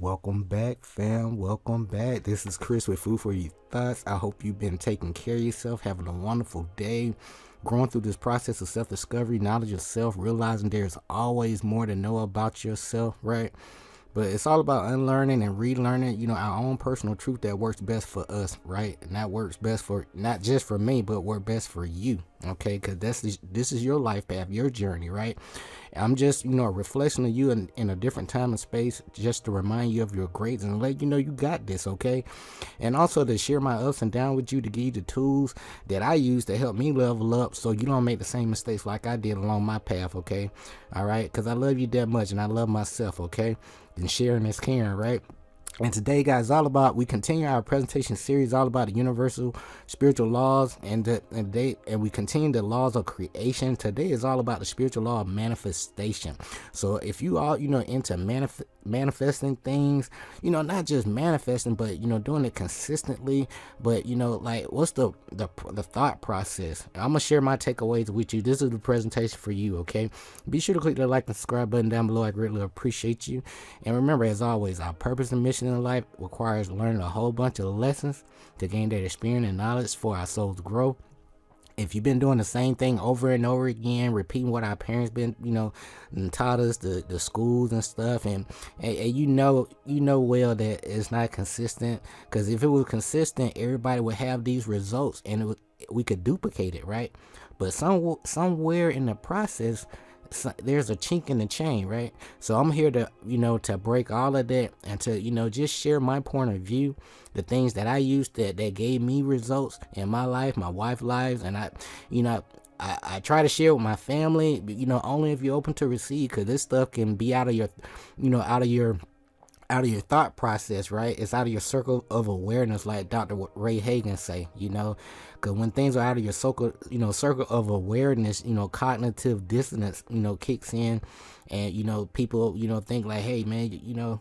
Welcome back, fam. Welcome back. This is Chris with F4YT Thoughts. I hope you've been taking care of yourself, having a wonderful day, growing through this process of self-discovery, knowledge of self, realizing there's always more to know about yourself, right? But it's all about unlearning and relearning, our own personal truth that works best for us, right? And that works best for not just for me, but work best for you, okay? Because this is your life path, your journey, right? I'm just, a reflection of you in a different time and space, just to remind you of your greats and let you know you got this, okay? And also to share my ups and downs with you, to give you the tools that I use to help me level up, so you don't make the same mistakes like I did along my path, okay? All right, because I love you that much and I love myself, okay? And sharing is caring, right? And today, guys, we continue our presentation series all about the universal spiritual laws, and we continue the laws of creation. Today is all about the spiritual law of manifestation. So if you all, into manifesting things, not just manifesting, but doing it consistently, but like, what's the thought process? I'm gonna share my takeaways with you. This is the presentation for you, okay? Be sure to click the like and subscribe button down below. I greatly appreciate you. And remember, as always, our purpose and mission in life requires learning a whole bunch of lessons to gain that experience and knowledge for our souls to grow. If you've been doing the same thing over and over again, repeating what our parents been, and taught us, the schools and stuff, and you know well that it's not consistent. Because if it was consistent, everybody would have these results, and we could duplicate it, right? But somewhere in the process, there's a chink in the chain, right? So I'm here to to break all of that and to just share my point of view, the things that I used that gave me results in my life, my wife's lives, and I try to share with my family, only if you're open to receive, because this stuff can be out of your thought process, right? It's out of your circle of awareness, like Dr. Ray Hagan say, because when things are out of your circle of awareness, cognitive dissonance, kicks in, and people, think like, hey man,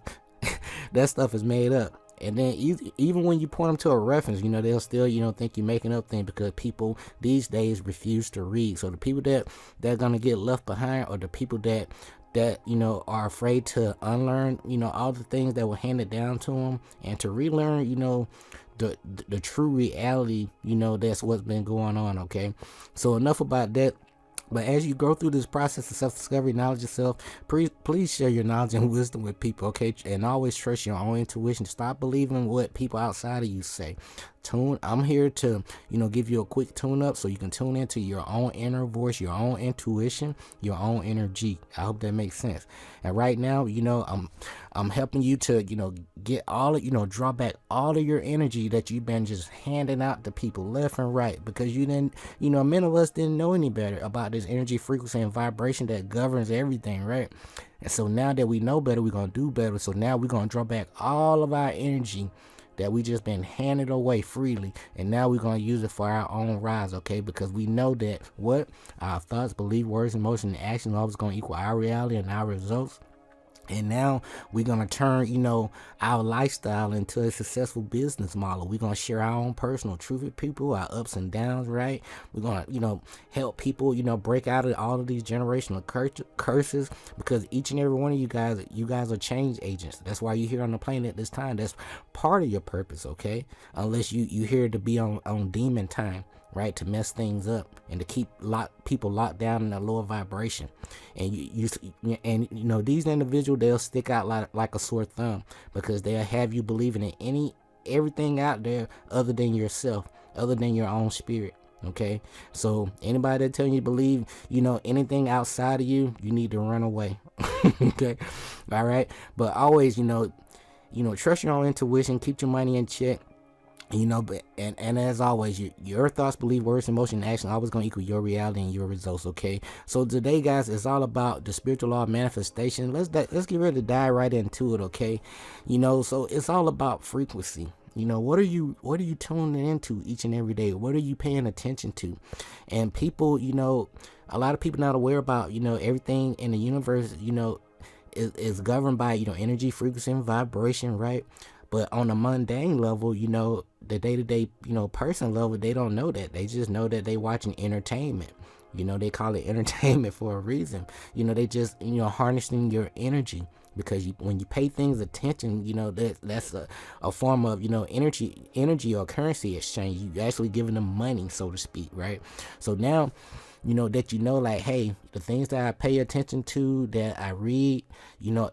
that stuff is made up. And then even when you point them to a reference, they'll still, think you're making up things, because people these days refuse to read. So the people that are gonna get left behind are the people that are afraid to unlearn, all the things that were handed down to them, and to relearn, the true reality, that's what's been going on, okay? So enough about that. But as you go through this process of self-discovery, knowledge of self, please share your knowledge and wisdom with people, okay? And always trust your own intuition. Stop believing what people outside of you say. I'm here to, give you a quick tune-up so you can tune into your own inner voice, your own intuition, your own energy. I hope that makes sense. And right now, I'm helping you to, get all of, draw back all of your energy that you've been just handing out to people left and right, because you didn't, many of us didn't know any better about this energy, frequency, and vibration that governs everything, right? And so now that we know better, we're going to do better. So now we're going to draw back all of our energy that we just been handed away freely, and now we're going to use it for our own rise, okay? Because we know that our thoughts, beliefs, words, emotions, and actions always going to equal our reality and our results. And now we're going to turn, our lifestyle into a successful business model. We're going to share our own personal truth with people, our ups and downs, right? We're going to, help people, break out of all of these generational curses, because each and every one of you guys are change agents. That's why you're here on the planet at this time. That's part of your purpose, okay? Unless you're here to be on demon time, right, to mess things up and to keep people locked down in a lower vibration. And these individuals, they'll stick out like a sore thumb, because they'll have you believing in everything out there other than yourself, other than your own spirit. Okay, so anybody that telling you to believe anything outside of you, you need to run away. Okay, all right, but always trust your own intuition, keep your money in check. But as always, your thoughts, belief, words, emotion, and action always gonna equal your reality and your results. Okay. So today, guys, it's all about the spiritual law of manifestation. Let's get ready to dive right into it. Okay. So it's all about frequency. What are you tuning into each and every day? What are you paying attention to? And people, a lot of people not aware about everything in the universe. Is governed by energy, frequency, and vibration, right? But on a mundane level, the day-to-day, person level, they don't know that. They just know that they watching entertainment. They call it entertainment for a reason. They just, harnessing your energy. because when you pay things attention, that's a form of, energy or currency exchange. You actually giving them money, so to speak, right? So now, that like, hey, the things that I pay attention to, that I read,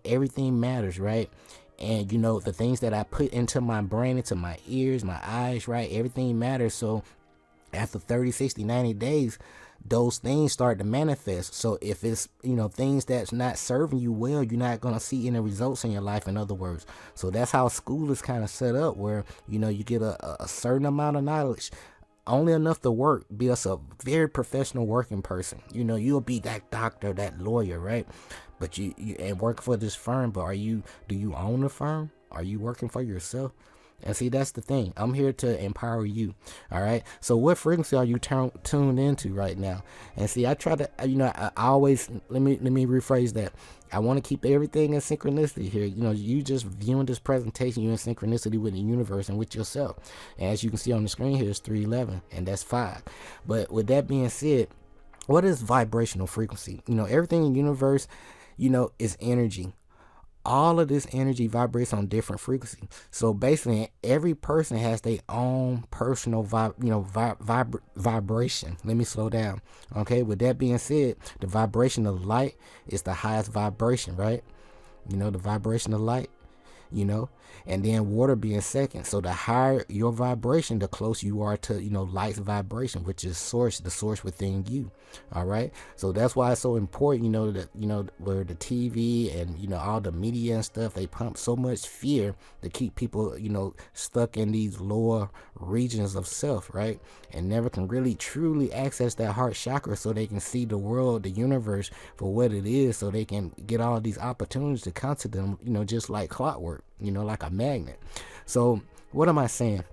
everything matters, right? And the things that I put into my brain, into my ears, my eyes, right, everything matters. So after 30, 60, 90 days, those things start to manifest. So if it's, things that's not serving you well, you're not going to see any results in your life, in other words. So that's how school is kind of set up, where, you get a certain amount of knowledge, only enough to work, be a very professional working person. You'll be that doctor, that lawyer, right? But you and work for this firm, but do you own the firm? Are you working for yourself? And see, that's the thing. I'm here to empower you. All right. So what frequency are you tuned into right now? And see, I try to, I always, let me rephrase that. I want to keep everything in synchronicity here. You just viewing this presentation, you're in synchronicity with the universe and with yourself. And as you can see on the screen here, it's 311, and that's 5. But with that being said, what is vibrational frequency? Everything in the universe, is energy. All of this energy vibrates on different frequencies. So basically, every person has their own personal vibration. Let me slow down. Okay, with that being said, the vibration of light is the highest vibration, right? The vibration of light, and then water being second. So the higher your vibration, the closer you are to, light's vibration, which is the source within you. All right. So that's why it's so important, that, where the TV and, all the media and stuff, they pump so much fear to keep people, stuck in these lower regions of self, right? And never can really truly access that heart chakra, so they can see the world, the universe for what it is, so they can get all these opportunities to come to them, just like clockwork, like a magnet. So what am I saying?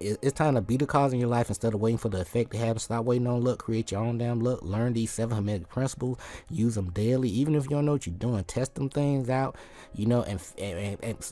It's time to be the cause in your life instead of waiting for the effect to happen. Stop waiting on luck. Create your own damn luck. Learn these 7 Hermetic principles. Use them daily. Even if you don't know what you're doing, test them things out, and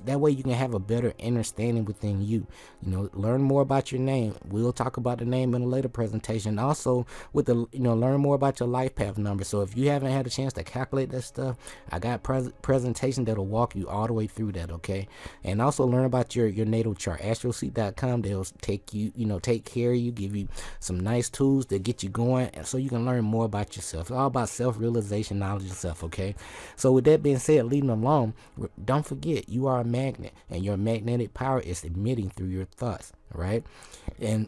that way you can have a better understanding within you. Learn more about your name. We'll talk about the name in a later presentation. Also, with the, learn more about your life path number. So if you haven't had a chance to calculate that stuff, I got presentation that'll walk you all the way through that, okay? And also learn about your natal chart. AstroSeek.com. They'll take you, take care of you, give you some nice tools that get you going, and so you can learn more about yourself. It's all about self-realization, knowledge of self, okay? So with that being said, leaving alone, don't forget, you are a magnet, and your magnetic power is emitting through your thoughts, right? And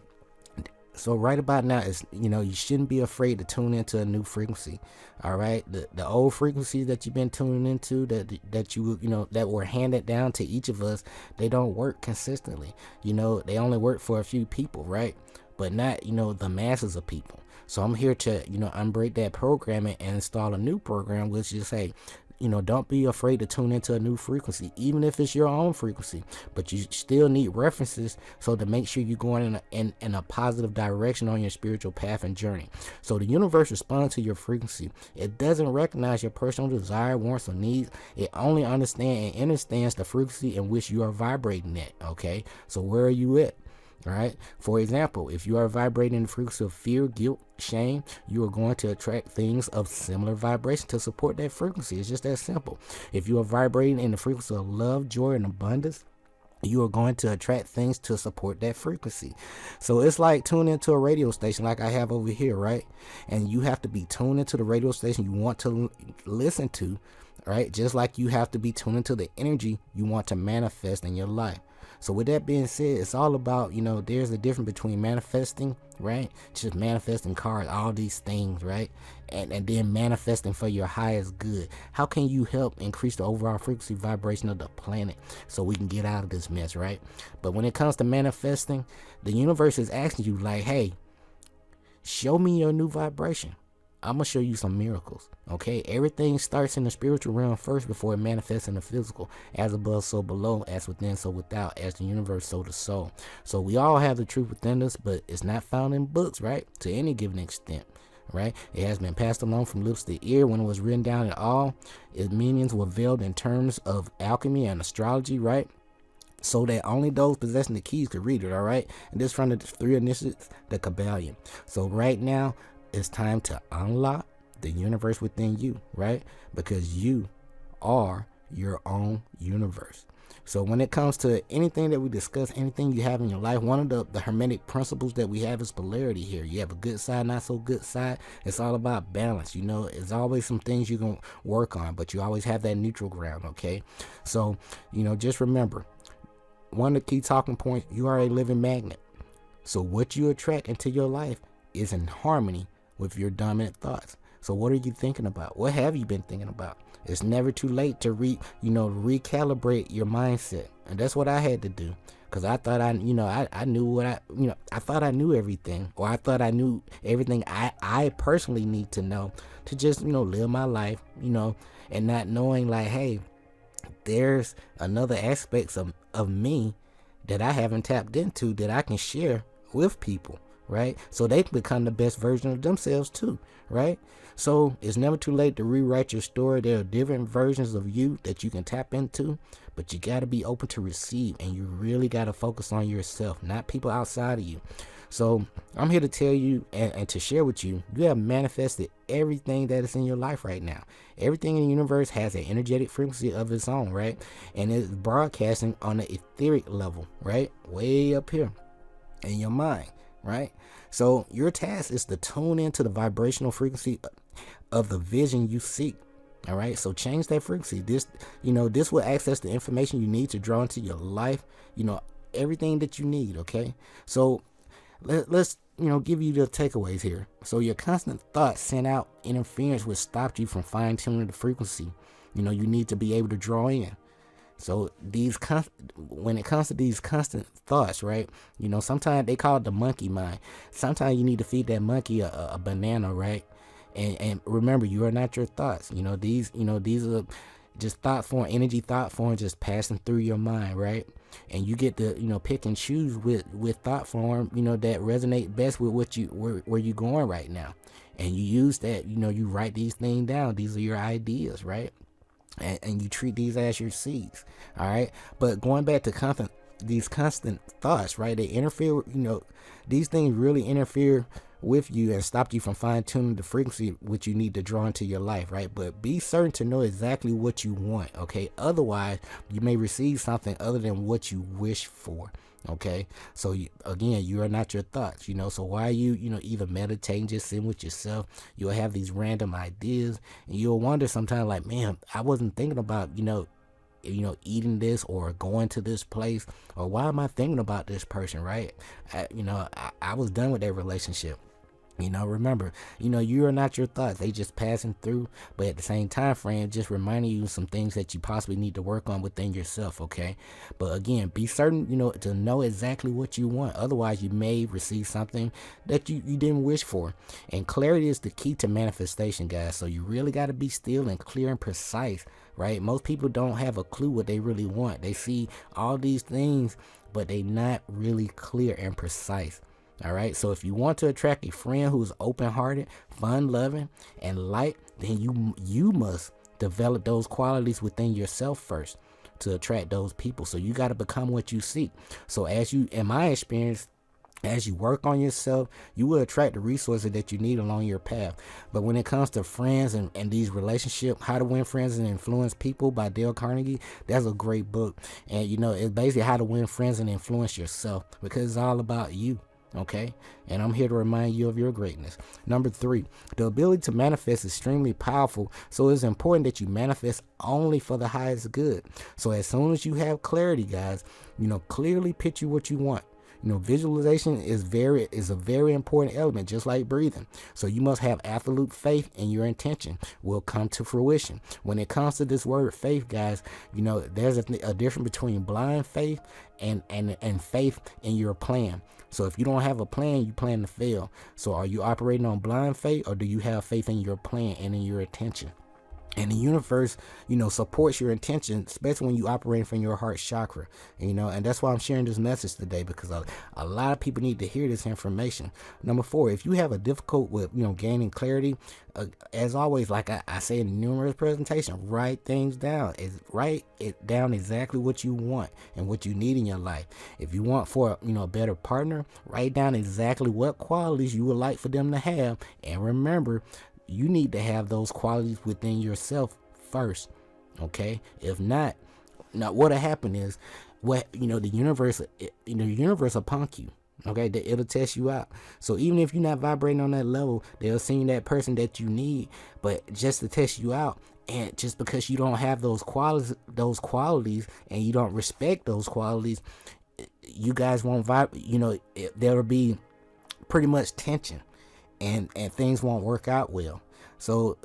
so right about now is, you shouldn't be afraid to tune into a new frequency. All right. The old frequencies that you've been tuning into, that you that were handed down to each of us, they don't work consistently. They only work for a few people, right? But not, the masses of people. So I'm here to, unbreak that programming and install a new program, which is, hey, don't be afraid to tune into a new frequency, even if it's your own frequency. But you still need references, so to make sure you're going in a positive direction on your spiritual path and journey. So the universe responds to your frequency. It doesn't recognize your personal desire, wants, or needs. It only understands the frequency in which you are vibrating at. Okay, so where are you at? All right. For example, if you are vibrating in the frequency of fear, guilt, shame, you are going to attract things of similar vibration to support that frequency. It's just that simple. If you are vibrating in the frequency of love, joy, and abundance, you are going to attract things to support that frequency. So it's like tuning into a radio station like I have over here, right? And you have to be tuned into the radio station you want to listen to, right? Just like you have to be tuned into the energy you want to manifest in your life. So with that being said, it's all about, there's a difference between manifesting, right? Just manifesting cars, all these things, right? And then manifesting for your highest good. How can you help increase the overall frequency vibration of the planet so we can get out of this mess, right? But when it comes to manifesting, the universe is asking you like, hey, show me your new vibration. I'm going to show you some miracles, okay? Everything starts in the spiritual realm first before it manifests in the physical. As above, so below. As within, so without. As the universe, so the soul. So we all have the truth within us, but it's not found in books, right? To any given extent, right? It has been passed along from lips to ear. When it was written down at all, its meanings were veiled in terms of alchemy and astrology, right? So that only those possessing the keys could read it, all right? And this from the 3 initiates, the Kabbalion. So right now, it's time to unlock the universe within you, right? Because you are your own universe. So when it comes to anything that we discuss, anything you have in your life, one of the hermetic principles that we have is polarity here. You have a good side, not so good side. It's all about balance. There's always some things you can work on, but you always have that neutral ground, okay? So, just remember, one of the key talking points, you are a living magnet. So what you attract into your life is in harmony with your dominant thoughts. So what are you thinking about? What have you been thinking about? It's never too late to recalibrate your mindset. And that's what I had to do. Because I thought I thought I knew everything, or I thought I knew everything I personally need to know to just, live my life, and not knowing like, hey, there's another aspects of me that I haven't tapped into that I can share with people, right? So they can become the best version of themselves too, right? So it's never too late to rewrite your story. There are different versions of you that you can tap into, but you got to be open to receive, and you really got to focus on yourself, not people outside of you. So I'm here to tell you and to share with you, you have manifested everything that is in your life right now. Everything in the universe has an energetic frequency of its own, right? And it's broadcasting on the etheric level, right? Way up here in your mind, right? So your task is to tune into the vibrational frequency of the vision you seek. All right, so change that frequency. This will access the information you need to draw into your life, everything that you need. Okay, so let's give you the takeaways here. So your constant thoughts sent out interference which stopped you from fine-tuning the frequency you need to be able to draw in. So when it comes to these constant thoughts, right, sometimes they call it the monkey mind. Sometimes you need to feed that monkey a banana, right? And remember, you are not your thoughts. These are just energy thought form just passing through your mind, right? And you get to pick and choose with thought form that resonate best with where you're going right now. And you use that, you write these things down. These are your ideas, right? And you treat these as your seeds. All right. But going back to these constant thoughts, right? They interfere, these things really interfere with you and stop you from fine-tuning the frequency which you need to draw into your life, right? But be certain to know exactly what you want, okay? Otherwise, you may receive something other than what you wish for, okay? So again, you are not your thoughts, so while you either meditating, just sitting with yourself, you'll have these random ideas, and you'll wonder sometimes like, man, I wasn't thinking about eating this or going to this place, or why am I thinking about this person, right? I was done with that relationship. Remember, you are not your thoughts. They just passing through, but at the same time frame, just reminding you some things that you possibly need to work on within yourself, okay? But again, be certain, to know exactly what you want. Otherwise, you may receive something that you didn't wish for. And clarity is the key to manifestation, guys. So you really got to be still and clear and precise, right? Most people don't have a clue what they really want. They see all these things, but they not really clear and precise. All right. So if you want to attract a friend who's open-hearted, fun-loving, and light, then you must develop those qualities within yourself first to attract those people. So you got to become what you seek. So in my experience, as you work on yourself, you will attract the resources that you need along your path. But when it comes to friends and these relationships, How to Win Friends and Influence People by Dale Carnegie, that's a great book. And it's basically how to win friends and influence yourself, because it's all about you. Okay, and I'm here to remind you of your greatness. Number 3, the ability to manifest is extremely powerful, so it's important that you manifest only for the highest good. So as soon as you have clarity, guys, clearly picture what you want. Visualization is a very important element, just like breathing. So you must have absolute faith in your intention will come to fruition. When it comes to this word faith, guys, there's a difference between blind faith and faith in your plan. So if you don't have a plan, you plan to fail. So are you operating on blind faith, or do you have faith in your plan and in your intention? And the universe, supports your intention, especially when you operate from your heart chakra, and that's why I'm sharing this message today, because a lot of people need to hear this information. Number 4, if you have a difficult with, gaining clarity, as always, like I say in numerous presentations, write things down. Write it down exactly what you want and what you need in your life. If you want for, a better partner, write down exactly what qualities you would like for them to have. And remember, you need to have those qualities within yourself first. Okay, if not, now what'll happen is, what the universe, the universe will punk you. Okay, it'll test you out. So even if you're not vibrating on that level, they'll send that person that you need, but just to test you out. And just because you don't have those qualities, and you don't respect those qualities, you guys won't vibe. There'll be pretty much tension, and things won't work out well. So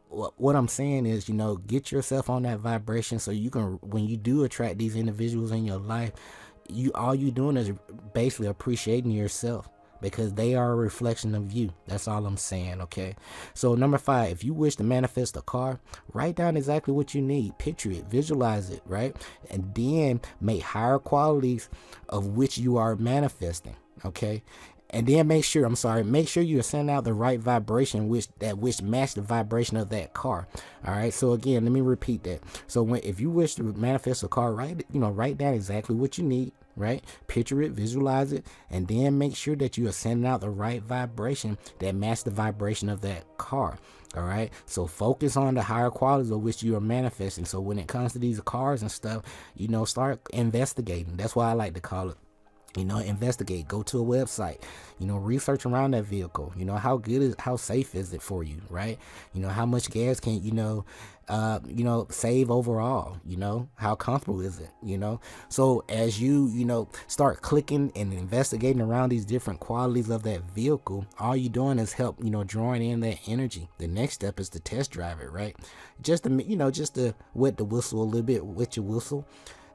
what I'm saying is, get yourself on that vibration, so you can, when you do attract these individuals in your life, all you doing is basically appreciating yourself, because they are a reflection of you. That's all I'm saying. Okay, so number 5, if you wish to manifest a car, write down exactly what you need, picture it, visualize it, right? And then make higher qualities of which you are manifesting. Okay, and then make sure you're sending out the right vibration, which match the vibration of that car. All right, so again, let me repeat that. So if you wish to manifest a car, write down exactly what you need, right? Picture it, visualize it, and then make sure that you are sending out the right vibration that match the vibration of that car. All right, so focus on the higher qualities of which you are manifesting. So when it comes to these cars and stuff, start investigating. That's why I like to call it, investigate. Go to a website, research around that vehicle. How safe is it for you, right? How much gas can save overall. How comfortable is it? So as you start clicking and investigating around these different qualities of that vehicle, all you're doing is help drawing in that energy. The next step is to test drive it, right? Just to wet the whistle a little bit with your whistle.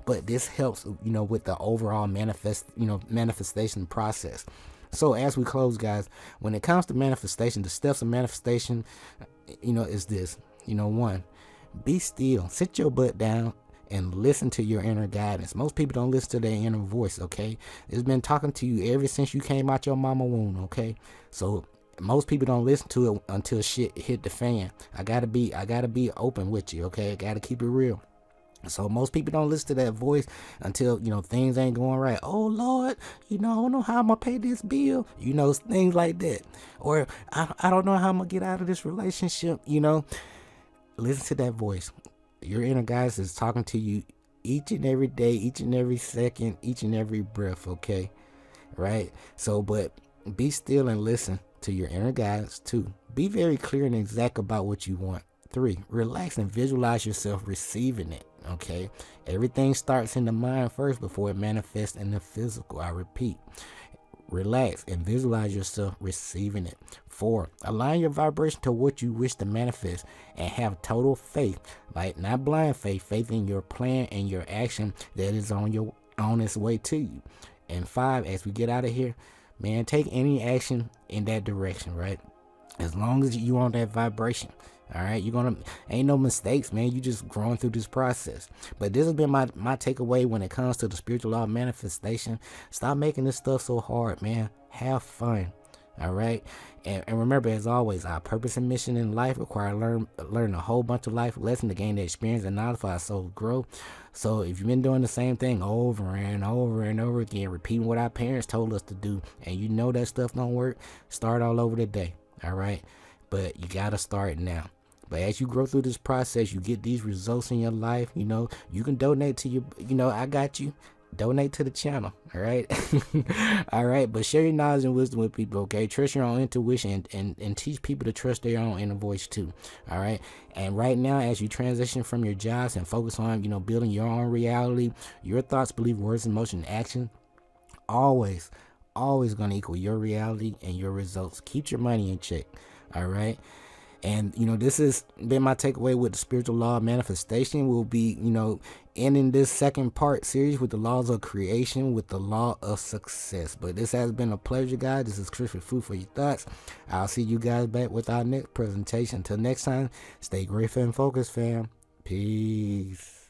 But this helps, with the overall manifestation process. So as we close, guys, when it comes to manifestation, the steps of manifestation, is this. 1, be still, sit your butt down and listen to your inner guidance. Most people don't listen to their inner voice. Okay, it's been talking to you ever since you came out your mama womb. Okay, so most people don't listen to it until shit hit the fan. I gotta be open with you. Okay, I gotta keep it real. So most people don't listen to that voice until, things ain't going right. Oh, Lord, I don't know how I'm going to pay this bill. Things like that. Or I don't know how I'm going to get out of this relationship. Listen to that voice. Your inner guidance is talking to you each and every day, each and every second, each and every breath. Okay. Right. So, but be still and listen to your inner guidance. 2, be very clear and exact about what you want. 3, relax and visualize yourself receiving it. Okay, everything starts in the mind first before it manifests in the physical. I repeat, relax and visualize yourself receiving it. 4, align your vibration to what you wish to manifest and have total faith, like not blind faith in your plan and your action that is on its way to you. And 5, as we get out of here, man, take any action in that direction, right? As long as you on that vibration. All right, ain't no mistakes, man. You just growing through this process. But this has been my takeaway when it comes to the spiritual law of manifestation. Stop making this stuff so hard, man. Have fun. All right, and remember, as always, our purpose and mission in life require learn a whole bunch of life lessons to gain the experience and knowledge for our soul to grow. So if you've been doing the same thing over and over and over again, repeating what our parents told us to do, and that stuff don't work, start all over today. All right, but you gotta start now. But as you grow through this process, you get these results in your life. You can donate to I got you. Donate to the channel. All right. All right. But share your knowledge and wisdom with people. Okay. Trust your own intuition and teach people to trust their own inner voice too. All right. And right now, as you transition from your jobs and focus on, building your own reality, your thoughts, belief, words, emotion, and action, always going to equal your reality and your results. Keep your money in check. All right. And, this has been my takeaway with the spiritual law of manifestation. We'll be, ending this second part series with the laws of creation, with the law of success. But this has been a pleasure, guys. This is Chris with Food for Your Thoughts. I'll see you guys back with our next presentation. Until next time, stay grateful and focused, fam. Peace.